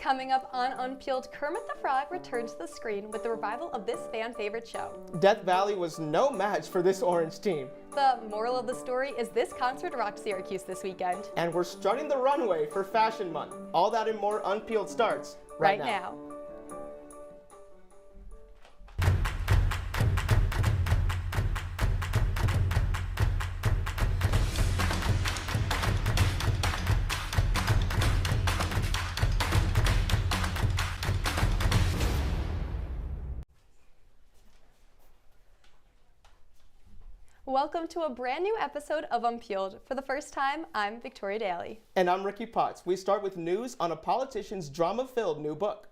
Coming up on Unpeeled, Kermit the Frog returns to the screen with the revival of this fan-favorite show. Death Valley was no match for this Orange team. The moral of the story is this concert rocked Syracuse this weekend. And we're strutting the runway for Fashion Month. All that and more Unpeeled starts right now. Welcome to a brand new episode of Unpeeled. For the first time, I'm Victoria Daly. And I'm Ricky Potts. We start with news on a politician's drama-filled new book.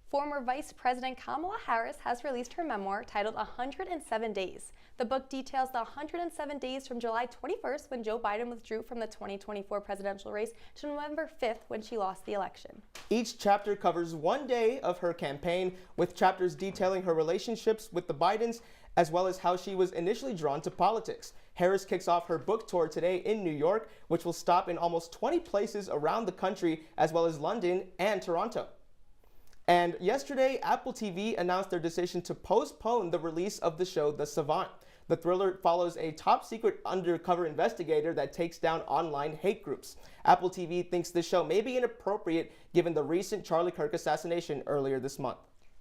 Former Vice President Kamala Harris has released her memoir titled 107 Days. The book details the 107 days from July 21st when Joe Biden withdrew from the 2024 presidential race to November 5th when she lost the election. Each chapter covers one day of her campaign, with chapters detailing her relationships with the Bidens, as well as how she was initially drawn to politics. Harris kicks off her book tour today in New York, which will stop in almost 20 places around the country, as well as London and Toronto. And yesterday, Apple TV announced their decision to postpone the release of the show The Savant. The thriller follows a top-secret undercover investigator that takes down online hate groups. Apple TV thinks the show may be inappropriate given the recent Charlie Kirk assassination earlier this month.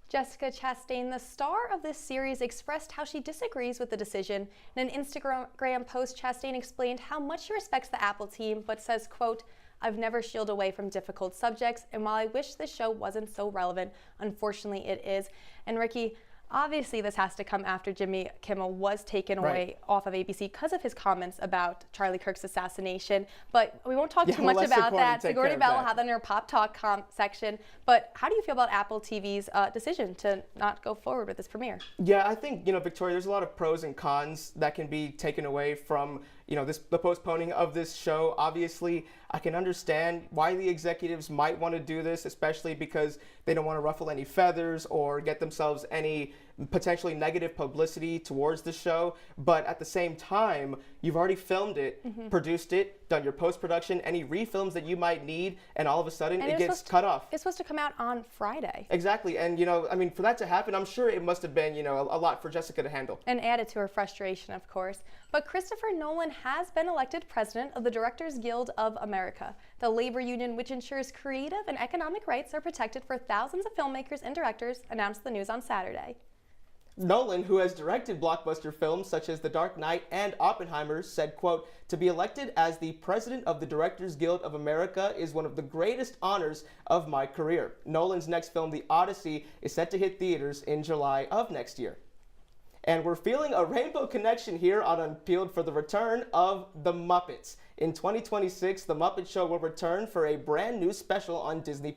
Jessica Chastain, the star of this series, expressed how she disagrees with the decision. In an Instagram post, Chastain explained how much she respects the Apple team, but says, quote, "I've never shied away from difficult subjects, and while I wish this show wasn't so relevant, unfortunately it is." And Ricky, obviously this has to come after Jimmy Kimmel was taken away off of ABC because of his comments about Charlie Kirk's assassination. But we won't talk too much about that. Sigourney Bell will have that in her Pop Talk section. But how do you feel about Apple TV's decision to not go forward with this premiere? Yeah, I think, Victoria, there's a lot of pros and cons that can be taken away from, the postponing of this show. Obviously, I can understand why the executives might want to do this, especially because they don't want to ruffle any feathers or get themselves any potentially negative publicity towards the show. But at the same time, you've already filmed it, produced it, done your post-production, any refilms that you might need, and all of a sudden it gets cut off. It's supposed to come out on Friday. Exactly. And, for that to happen, I'm sure it must have been, a lot for Jessica to handle. And added to her frustration, of course. But Christopher Nolan has been elected president of the Directors Guild of America, the labor union which ensures creative and economic rights are protected for thousands of filmmakers and directors, announced the news on Saturday. Nolan, who has directed blockbuster films such as The Dark Knight and Oppenheimer, said, quote, "To be elected as the president of the Directors Guild of America is one of the greatest honors of my career." Nolan's next film, The Odyssey, is set to hit theaters in July of next year. And we're feeling a rainbow connection here on Unpeeled for the return of The Muppets. In 2026, The Muppet Show will return for a brand new special on Disney+.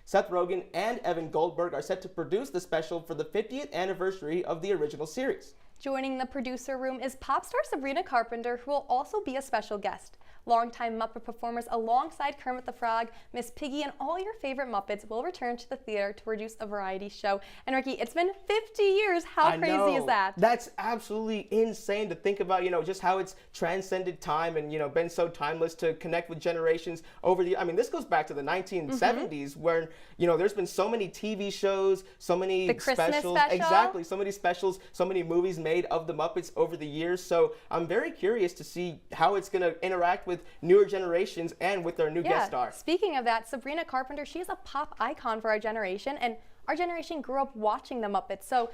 Seth Rogen and Evan Goldberg are set to produce the special for the 50th anniversary of the original series. Joining the producer room is pop star Sabrina Carpenter, who will also be a special guest. Longtime Muppet performers alongside Kermit the Frog, Miss Piggy, and all your favorite Muppets will return to the theater to produce a variety show. And Ricky, it's been 50 years. How crazy is that? That's absolutely insane to think about, just how it's transcended time and, been so timeless to connect with generations over this goes back to the 1970s where, there's been so many TV shows, so many the Christmas specials. Special. Exactly. So many specials, so many movies made of the Muppets over the years. So I'm very curious to see how it's going to interact with newer generations and with their new guest star. Speaking of that, Sabrina Carpenter, she is a pop icon for our generation, and our generation grew up watching the Muppets. So,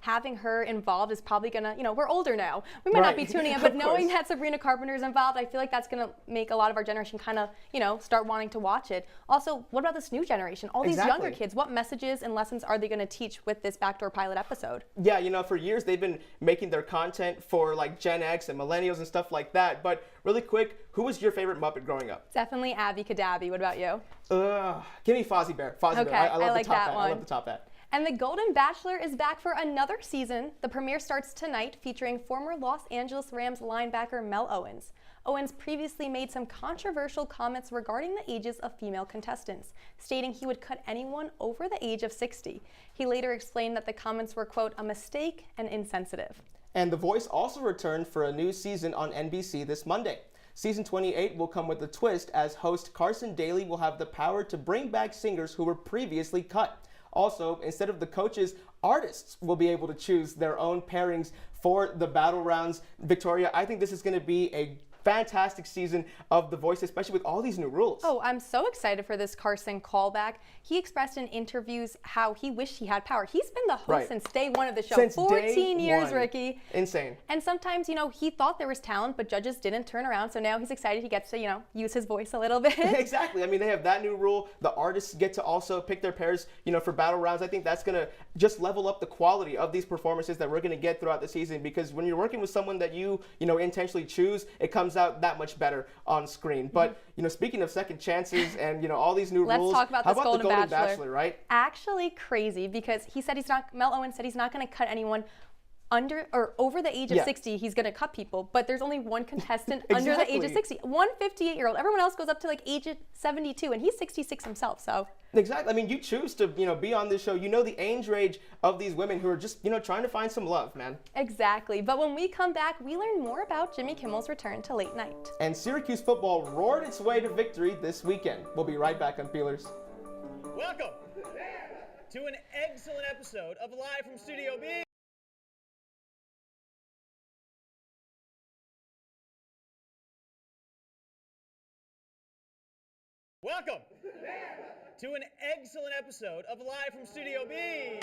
having her involved is probably gonna, we're older now. We might not be tuning in, but knowing that Sabrina Carpenter is involved, I feel like that's gonna make a lot of our generation kind of, start wanting to watch it. Also, what about this new generation? All these younger kids, what messages and lessons are they gonna teach with this backdoor pilot episode? Yeah, for years they've been making their content for like Gen X and millennials and stuff like that. But really quick, who was your favorite Muppet growing up? Definitely Abby Cadabby. What about you? Give me Fozzie Bear. Fozzie Bear. I love like the top that hat. one. I love the top hat. And The Golden Batchelor is back for another season. The premiere starts tonight, featuring former Los Angeles Rams linebacker Mel Owens. Owens previously made some controversial comments regarding the ages of female contestants, stating he would cut anyone over the age of 60. He later explained that the comments were, quote, "a mistake and insensitive." And The Voice also returned for a new season on NBC this Monday. Season 28 will come with a twist as host Carson Daly will have the power to bring back singers who were previously cut. Also, instead of the coaches, artists will be able to choose their own pairings for the battle rounds. Victoria, I think this is going to be a fantastic season of The Voice, especially with all these new rules. Oh, I'm so excited for this Carson callback. He expressed in interviews how he wished he had power. He's been the host since day one of the show. Since 14 day years, one. Ricky. Insane. And sometimes, he thought there was talent, but judges didn't turn around. So now he's excited he gets to, use his voice a little bit. Exactly. I mean, they have that new rule. The artists get to also pick their pairs, for battle rounds. I think that's going to just level up the quality of these performances that we're going to get throughout the season, because when you're working with someone that you intentionally choose, it comes out that much better on screen. But speaking of second chances and all these new rules, let's talk about how this about the Golden Golden Bachelor, right? Actually crazy, because he said Mel Owen said he's not going to cut anyone under or over the age of 60. He's going to cut people, but there's only one contestant under the age of 60. One 58-year-old. Everyone else goes up to age 72, and he's 66 himself. So exactly. I mean, you choose to be on this show. The age range of these women who are just trying to find some love, man. Exactly. But when we come back, we learn more about Jimmy Kimmel's return to late night. And Syracuse football roared its way to victory this weekend. We'll be right back on Peelers. Welcome to an excellent episode of Live from Studio B. Welcome to an excellent episode of Live from Studio B.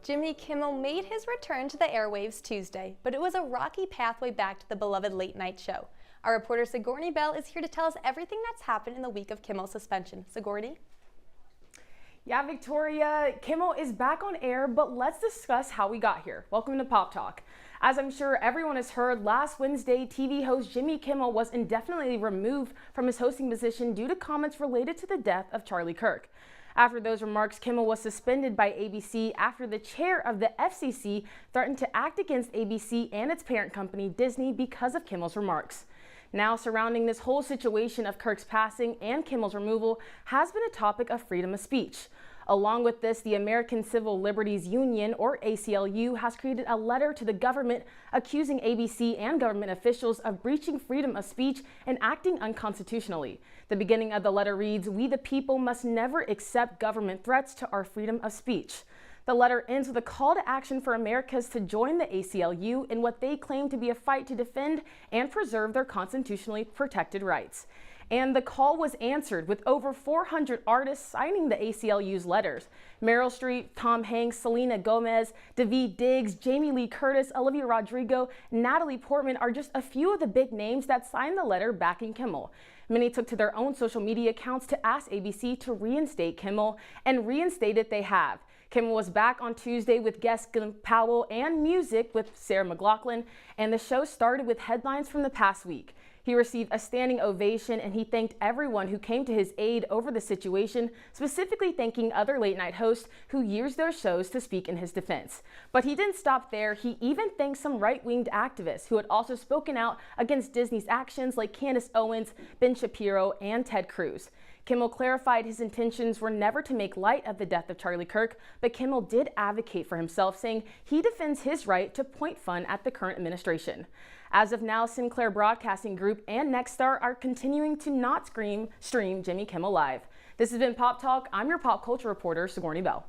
Jimmy Kimmel made his return to the airwaves Tuesday, but it was a rocky pathway back to the beloved late night show. Our reporter Sigourney Bell is here to tell us everything that's happened in the week of Kimmel's suspension. Sigourney? Yeah, Victoria, Kimmel is back on air, but let's discuss how we got here. Welcome to Pop Talk. As I'm sure everyone has heard, last Wednesday, TV host Jimmy Kimmel was indefinitely removed from his hosting position due to comments related to the death of Charlie Kirk. After those remarks, Kimmel was suspended by ABC after the chair of the FCC threatened to act against ABC and its parent company, Disney, because of Kimmel's remarks. Now, surrounding this whole situation of Kirk's passing and Kimmel's removal has been a topic of freedom of speech. Along with this, the American Civil Liberties Union, or ACLU, has created a letter to the government accusing ABC and government officials of breaching freedom of speech and acting unconstitutionally. The beginning of the letter reads, "We the people must never accept government threats to our freedom of speech." The letter ends with a call to action for Americans to join the ACLU in what they claim to be a fight to defend and preserve their constitutionally protected rights. And the call was answered with over 400 artists signing the ACLU's letters. Meryl Streep, Tom Hanks, Selena Gomez, Daveed Diggs, Jamie Lee Curtis, Olivia Rodrigo, Natalie Portman are just a few of the big names that signed the letter backing Kimmel. Many took to their own social media accounts to ask ABC to reinstate Kimmel, and reinstated they have. Kimmel was back on Tuesday with guest Glenn Powell and music with Sarah McLachlan, and the show started with headlines from the past week. He received a standing ovation, and he thanked everyone who came to his aid over the situation, specifically thanking other late-night hosts who used their shows to speak in his defense. But he didn't stop there. He even thanked some right-winged activists who had also spoken out against Disney's actions, like Candace Owens, Ben Shapiro, and Ted Cruz. Kimmel clarified his intentions were never to make light of the death of Charlie Kirk, but Kimmel did advocate for himself, saying he defends his right to point fun at the current administration. As of now, Sinclair Broadcasting Group and Nexstar are continuing to not stream Jimmy Kimmel Live. This has been Pop Talk. I'm your pop culture reporter, Sigourney Bell.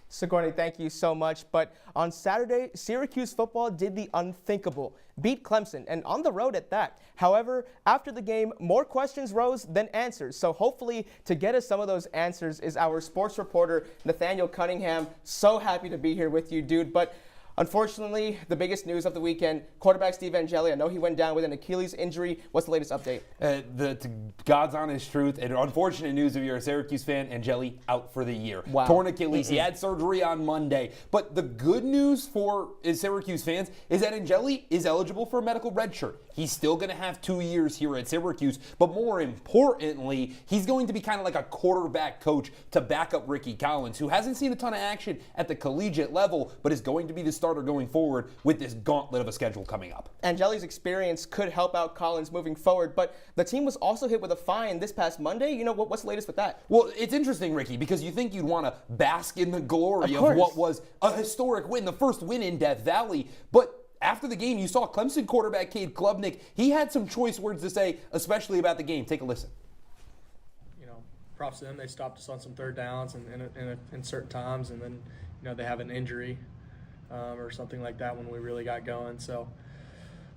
Sigourney, thank you so much. But on Saturday, Syracuse football did the unthinkable, beat Clemson, and on the road at that. However, after the game, more questions rose than answers. So hopefully, to get us some of those answers is our sports reporter, Nathaniel Cunningham. So happy to be here with you, dude. But unfortunately, the biggest news of the weekend, quarterback Steve Angeli, I know he went down with an Achilles injury. What's the latest update? To God's honest truth, and unfortunate news if you're a Syracuse fan, Angeli out for the year. Wow. Torn Achilles. He had surgery on Monday. But the good news for Syracuse fans is that Angeli is eligible for a medical redshirt. He's still going to have 2 years here at Syracuse, but more importantly, he's going to be kind of like a quarterback coach to back up Ricky Collins, who hasn't seen a ton of action at the collegiate level, but is going to be the starter going forward with this gauntlet of a schedule coming up. Angeli's experience could help out Collins moving forward, but the team was also hit with a fine this past Monday. You know, what's the latest with that? Well, it's interesting, Ricky, because you think you'd want to bask in the glory of what was a historic win, the first win in Death Valley, but after the game, you saw Clemson quarterback Cade Klubnik. He had some choice words to say, especially about the game. Take a listen. You know, props to them. They stopped us on some third downs and in certain times, and then, you know, they have an injury or something like that when we really got going. So,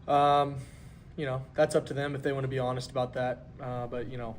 you know, that's up to them if they want to be honest about that. But, you know.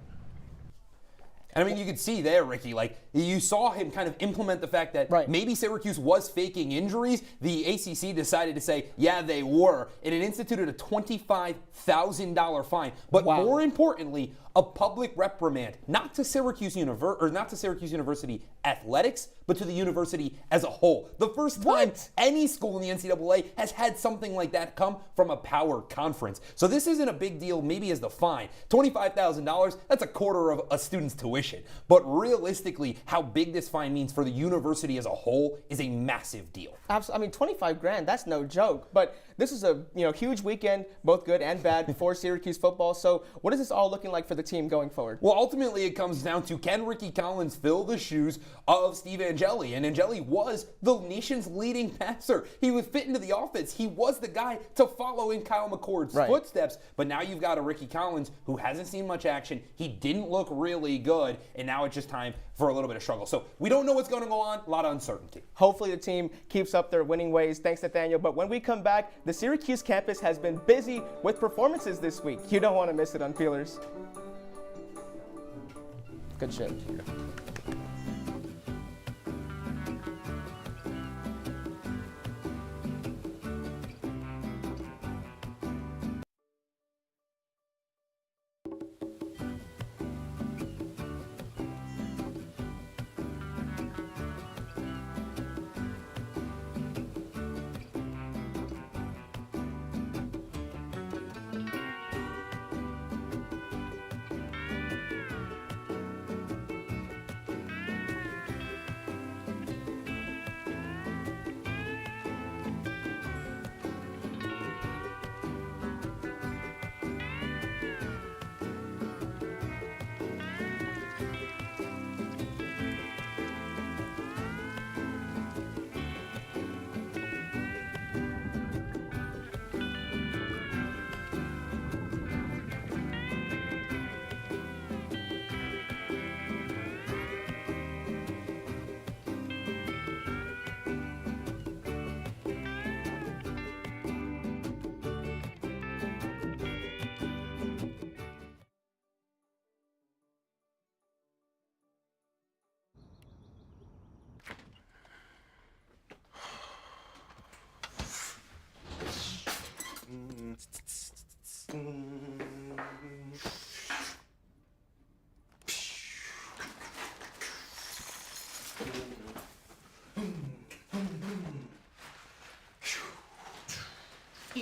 And I mean, you could see there, Ricky, like you saw him kind of implement the fact that maybe Syracuse was faking injuries. The ACC decided to say, yeah, they were, and it instituted a $25,000 fine. But more importantly, a public reprimand, not to Syracuse University athletics, but to the university as a whole. The first time any school in the NCAA has had something like that come from a power conference. So this isn't a big deal, maybe as the fine. $25,000, that's a quarter of a student's tuition. But realistically, how big this fine means for the university as a whole is a massive deal. Absolutely. I mean, 25 grand, that's no joke. But this is a huge weekend, both good and bad, for Syracuse football. So what is this all looking like for the team going forward? Well, ultimately, it comes down to, can Ricky Collins fill the shoes of Steve Angeli? And Angeli was the nation's leading passer. He would fit into the offense. He was the guy to follow in Kyle McCord's footsteps. But now you've got a Ricky Collins who hasn't seen much action. He didn't look really good. And now it's just time for a little bit of struggle. So we don't know what's going to go on. A lot of uncertainty. Hopefully the team keeps up their winning ways. Thanks, Nathaniel. But when we come back, the Syracuse campus has been busy with performances this week. You don't want to miss it, Unpeelers. Good shit. A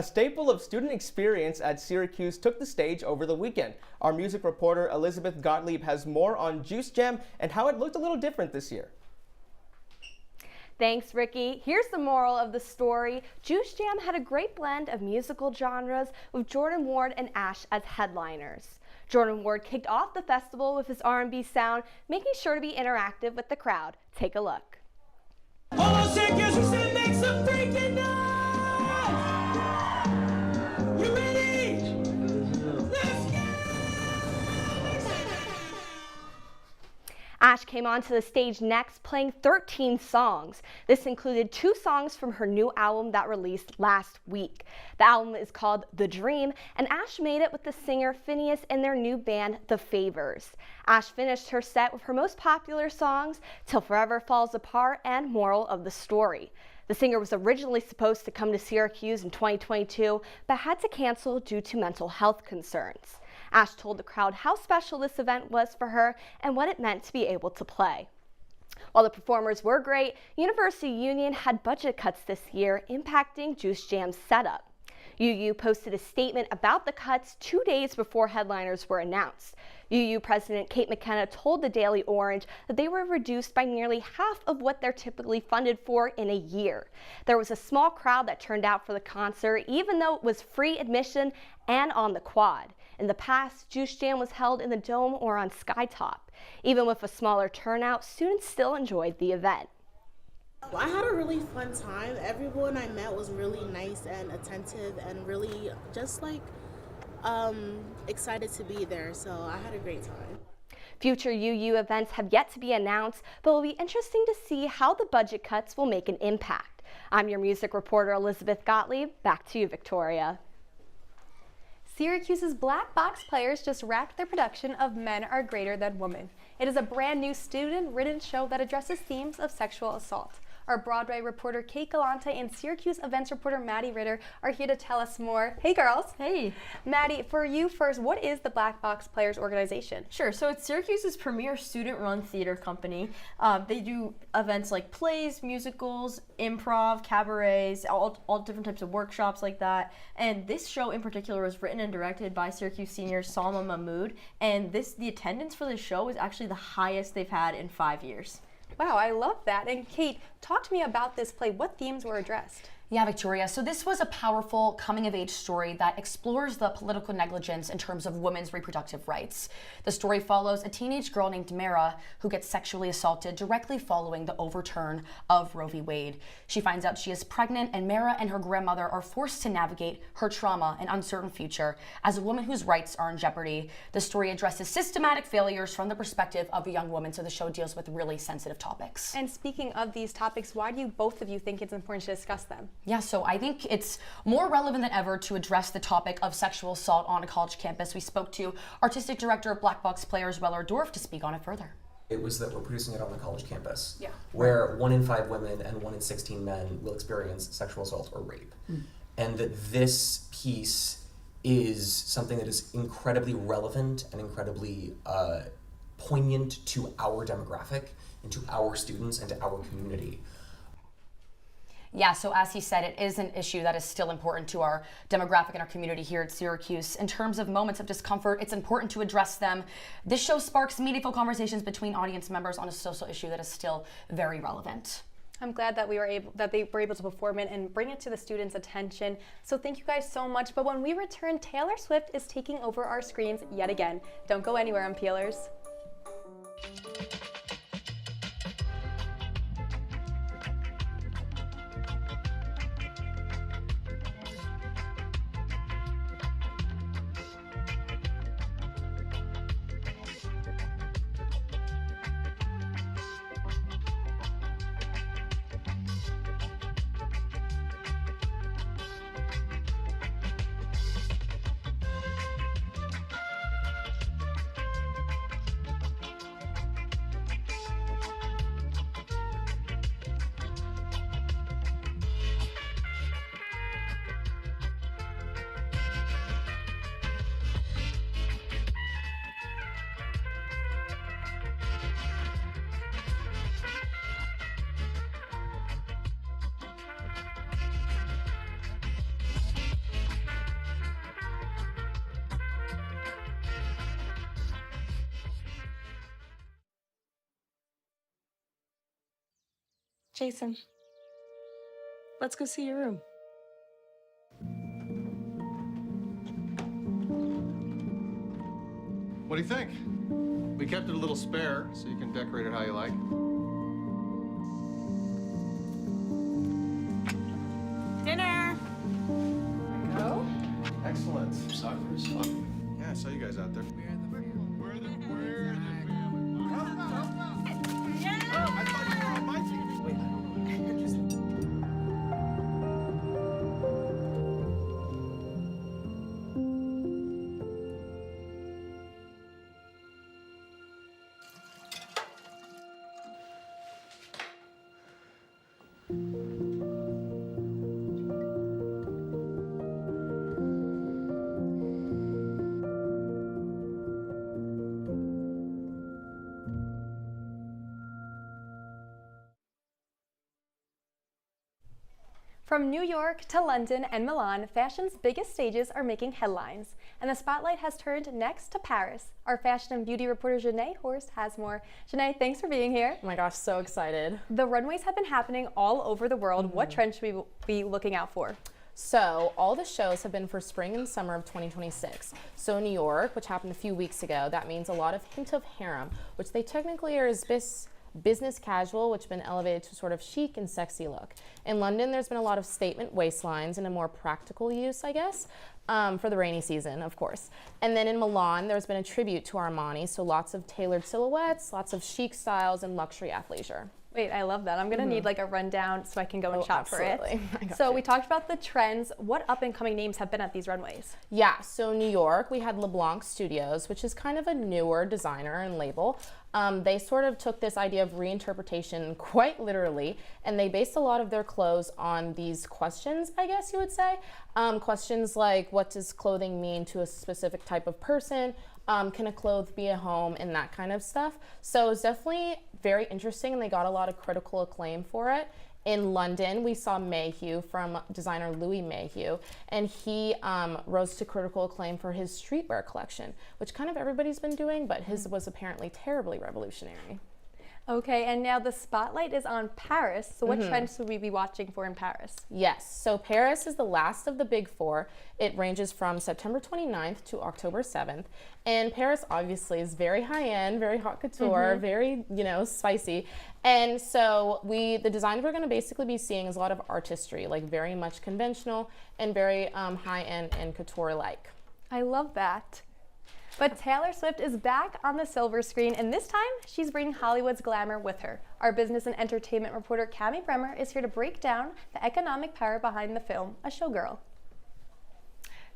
staple of student experience at Syracuse took the stage over the weekend. Our music reporter Elizabeth Gottlieb has more on Juice Jam and how it looked a little different this year. Thanks, Ricky. Here's the moral of the story. Juice Jam had a great blend of musical genres with Jordan Ward and Ash as headliners. Jordan Ward kicked off the festival with his R&B sound, making sure to be interactive with the crowd. Take a look. All shakers, we should make some freaking noise! You ready? Let's go! Ash came onto the stage next, playing 13 songs. This included 2 songs from her new album that released last week. The album is called The Dream, and Ash made it with the singer Phineas and their new band, The Favors. Ash finished her set with her most popular songs, Till Forever Falls Apart and Moral of the Story. The singer was originally supposed to come to Syracuse in 2022, but had to cancel due to mental health concerns. Ash told the crowd how special this event was for her and what it meant to be able to play. While the performers were great, University Union had budget cuts this year, impacting Juice Jam's setup. UU posted a statement about the cuts 2 days before headliners were announced. UU President Kate McKenna told the Daily Orange that they were reduced by nearly half of what they're typically funded for in a year. There was a small crowd that turned out for the concert, even though it was free admission and on the quad. In the past, Juice Jam was held in the Dome or on Skytop. Even with a smaller turnout, students still enjoyed the event. Well, I had a really fun time. Everyone I met was really nice and attentive and really just like excited to be there. So I had a great time. Future UU events have yet to be announced, but it will be interesting to see how the budget cuts will make an impact. I'm your music reporter, Elizabeth Gottlieb. Back to you, Victoria. Syracuse's Black Box Players just wrapped their production of Men Are Greater Than Women. It is a brand new student-written show that addresses themes of sexual assault. Our Broadway reporter Kate Galante and Syracuse events reporter Maddie Ritter are here to tell us more. Hey girls. Hey. Maddie, for you first, what is the Black Box Players organization? Sure, so it's Syracuse's premier student-run theater company. They do events like plays, musicals, improv, cabarets, all different types of workshops like that. And this show in particular was written and directed by Syracuse senior Salma Mahmood. And the attendance for this show is actually the highest they've had in 5 years. Wow, I love that. And Kate, talk to me about this play. What themes were addressed? Yeah, Victoria. So this was a powerful coming-of-age story that explores the political negligence in terms of women's reproductive rights. The story follows a teenage girl named Mara who gets sexually assaulted directly following the overturn of Roe v. Wade. She finds out she is pregnant, and Mara and her grandmother are forced to navigate her trauma and uncertain future as a woman whose rights are in jeopardy. The story addresses systematic failures from the perspective of a young woman, so the show deals with really sensitive topics. And speaking of these topics, why do both of you think it's important to discuss them? Yeah, so I think it's more relevant than ever to address the topic of sexual assault on a college campus. We spoke to Artistic Director of Black Box Players, Weller Dorff, to speak on it further. It was that we're producing it on the college campus, yeah, where 1 in 5 women and 1 in 16 men will experience sexual assault or rape. And that this piece is something that is incredibly relevant and incredibly poignant to our demographic and to our students and to our community. Yeah, so as he said, it is an issue that is still important to our demographic and our community here at Syracuse. In terms of moments of discomfort, it's important to address them. This show sparks meaningful conversations between audience members on a social issue that is still very relevant. I'm glad that they were able to perform it and bring it to the students' attention. So thank you guys so much. But when we return, Taylor Swift is taking over our screens yet again. Don't go anywhere, Unpeelers. Jason, let's go see your room. What do you think? We kept it a little spare, so you can decorate it how you like. Dinner! Go. Excellent. Soccer is fun. Yeah, I saw you guys out there. We're the family. Yeah! Oh, I thought you were on my team. From New York to London and Milan, fashion's biggest stages are making headlines, and the spotlight has turned next to Paris. Our fashion and beauty reporter Janae Horst has more. Janae, thanks for being here. Oh my gosh, so excited. The runways have been happening all over the world. What trends should we be looking out for? So all the shows have been for spring and summer of 2026. So New York, which happened a few weeks ago, that means a lot of hint of harem, which they technically are as business casual, which has been elevated to sort of chic and sexy look. In London, there's been a lot of statement waistlines and a more practical use, I guess, for the rainy season, of course. And then in Milan, there's been a tribute to Armani, so lots of tailored silhouettes, lots of chic styles, and luxury athleisure. Wait, I love that. I'm gonna need like a rundown so I can go and shop absolutely. for it. So we talked about the trends. What up and coming names have been at these runways? Yeah, so New York, we had LeBlanc Studios, which is kind of a newer designer and label. They sort of took this idea of reinterpretation quite literally, and they based a lot of their clothes on these questions, I guess you would say. Questions like, what does clothing mean to a specific type of person? Can a clothes be a home, and that kind of stuff. So it's definitely very interesting, and they got a lot of critical acclaim for it. In London, we saw Mayhew from designer Louis Mayhew, and he rose to critical acclaim for his streetwear collection, which kind of everybody's been doing, but his was apparently terribly revolutionary. Okay, and now the spotlight is on Paris. So what trends should we be watching for in Paris? Yes, so Paris is the last of the big four. It ranges from September 29th to October 7th. And Paris obviously is very high-end, very haute couture, very, spicy. And so the designs we're gonna basically be seeing is a lot of artistry, like very much conventional and very high-end and couture-like. I love that. But Taylor Swift is back on the silver screen, and this time she's bringing Hollywood's glamour with her. Our business and entertainment reporter Cami Bremer is here to break down the economic power behind the film, A Showgirl.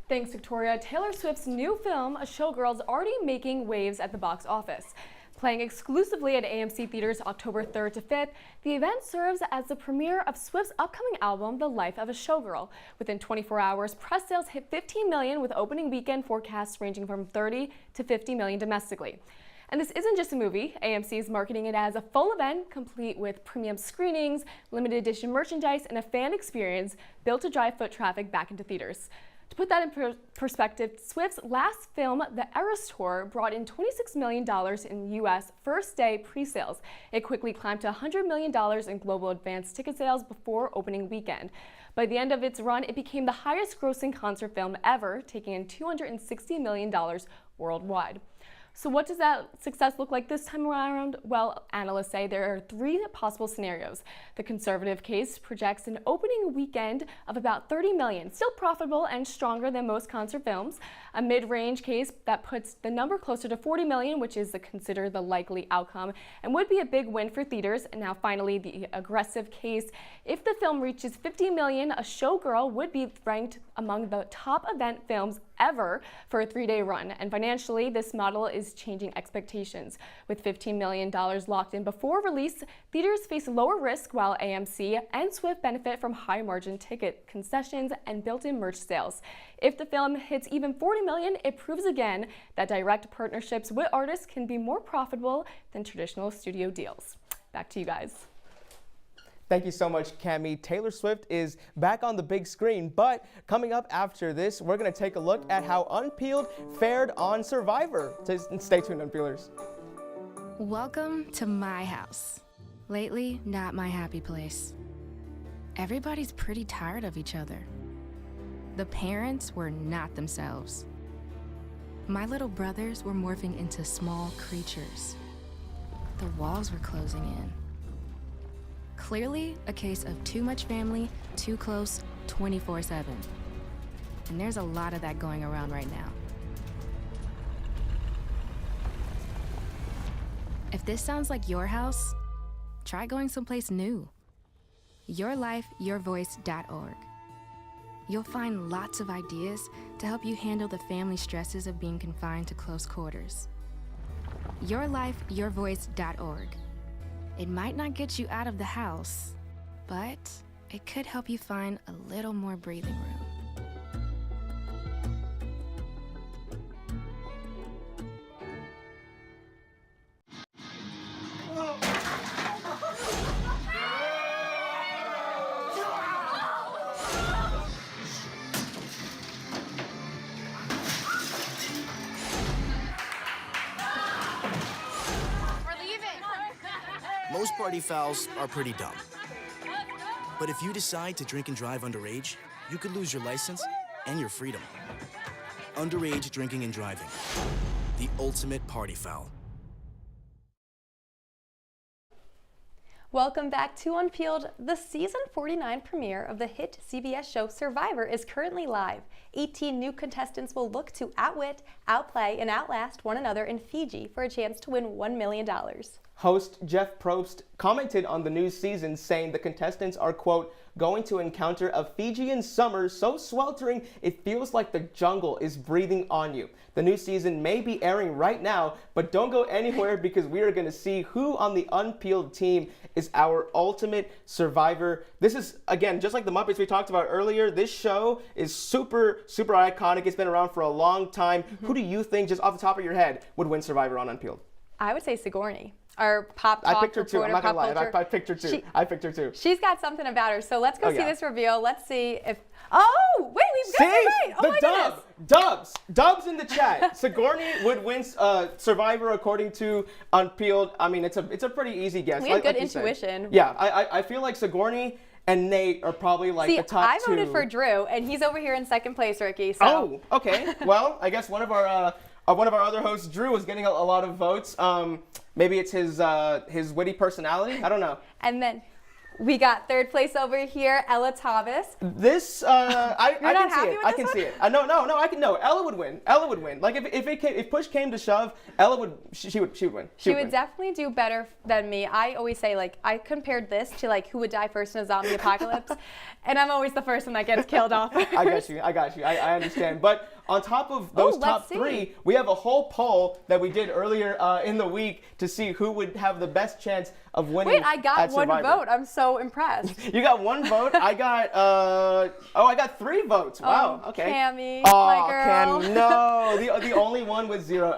Thanks, Victoria. Taylor Swift's new film, A Showgirl, is already making waves at the box office. Playing exclusively at AMC theaters October 3rd to 5th, the event serves as the premiere of Swift's upcoming album, The Life of a Showgirl. Within 24 hours, press sales hit 15 million, with opening weekend forecasts ranging from 30 to 50 million domestically. And this isn't just a movie. AMC is marketing it as a full event, complete with premium screenings, limited edition merchandise, and a fan experience built to drive foot traffic back into theaters. To put that in perspective, Swift's last film, The Eras Tour, brought in $26 million in U.S. first-day pre-sales. It quickly climbed to $100 million in global advance ticket sales before opening weekend. By the end of its run, it became the highest-grossing concert film ever, taking in $260 million worldwide. So what does that success look like this time around? Well, analysts say there are three possible scenarios. The conservative case projects an opening weekend of about 30 million, still profitable and stronger than most concert films. A mid-range case that puts the number closer to 40 million, which is considered the likely outcome, and would be a big win for theaters. And now finally, the aggressive case. If the film reaches 50 million, A Showgirl would be ranked among the top event films ever for a 3-day run. And financially, this model is changing expectations. With $15 million locked in before release, theaters face lower risk, while AMC and Swift benefit from high margin ticket concessions and built-in merch sales. If the film hits even 40 million, it proves again that direct partnerships with artists can be more profitable than traditional studio deals. Back to you guys. Thank you so much, Cami. Taylor Swift is back on the big screen, but coming up after this, we're going to take a look at how Unpeeled fared on Survivor. Stay tuned, Unpeelers. Welcome to my house. Lately, not my happy place. Everybody's pretty tired of each other. The parents were not themselves. My little brothers were morphing into small creatures. The walls were closing in. Clearly, a case of too much family, too close, 24/7. And there's a lot of that going around right now. If this sounds like your house, try going someplace new. YourLifeYourVoice.org. You'll find lots of ideas to help you handle the family stresses of being confined to close quarters. YourLifeYourVoice.org. It might not get you out of the house, but it could help you find a little more breathing room. Most party fouls are pretty dumb. But if you decide to drink and drive underage, you could lose your license and your freedom. Underage drinking and driving. The ultimate party foul. Welcome back to Unpeeled. The season 49 premiere of the hit CBS show Survivor is currently live. 18 new contestants will look to outwit, outplay, and outlast one another in Fiji for a chance to win $1 million. Host Jeff Probst commented on the new season, saying the contestants are, quote, going to encounter a Fijian summer so sweltering it feels like the jungle is breathing on you. The new season may be airing right now, but don't go anywhere because we are going to see who on the Unpeeled team is our ultimate survivor. This is, again, just like the Muppets we talked about earlier, this show is super, super iconic. It's been around for a long time. Who do you think, just off the top of your head, would win Survivor on Unpeeled? I would say Sigourney. Our pop talk I picked her too. I'm not gonna lie. Culture. I picked her too. I picked her too. She's got something about her. So let's go see yeah. this reveal. Let's see if. Oh wait, we've got it right. Oh my goodness. Dubs in the chat. Sigourney would win Survivor according to Unpeeled. I mean, it's a pretty easy guess. We have good intuition. Yeah, I feel like Sigourney and Nate are probably like the top two. I voted for Drew, and he's over here in second place, Ricky. So. Oh, okay. Well, I guess one of our other hosts, Drew, is getting a lot of votes. Maybe it's his witty personality. I don't know. And then we got third place over here, Ella Thomas. This I can see it. I can one? see it. No, I can. No, Ella would win. Ella would win. Like if push came to shove, Ella would. She would win. She would definitely do better than me. I always say, like, I compared this to like who would die first in a zombie apocalypse, and I'm always the first one that gets killed off. I got you. I understand. But on top of those top three, we have a whole poll that we did earlier in the week to see who would have the best chance of winning. Wait, I got one vote. I'm so impressed. You got one vote. I got I got 3 votes. Wow. Okay. Cammy, oh, my girl. Cammy, no. The only one with 0.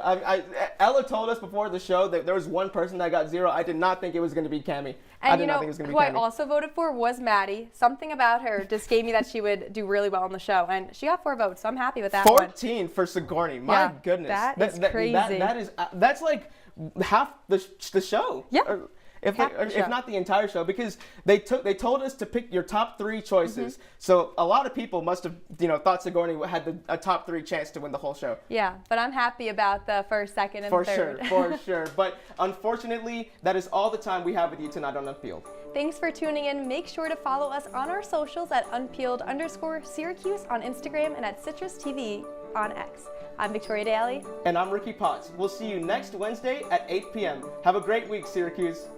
Ella told us before the show that there was one person that got 0. I did not think it was going to be Cammy. And you know who I also voted for was Maddie. Something about her just gave me that she would do really well on the show, and she got 4 votes. So I'm happy with that. 14 for Sigourney. My goodness. That is crazy. That's like half the show. Yeah. If not the entire show, because they told us to pick your top 3 choices. So a lot of people must have thought Sigourney had a top 3 chance to win the whole show. Yeah, but I'm happy about the first, second, and third. For sure. But unfortunately, that is all the time we have with you tonight on Unpeeled. Thanks for tuning in. Make sure to follow us on our socials at Unpeeled_Syracuse on Instagram and at CitrusTV on X. I'm Victoria Daly. And I'm Ricky Potts. We'll see you next Wednesday at 8 p.m. Have a great week, Syracuse.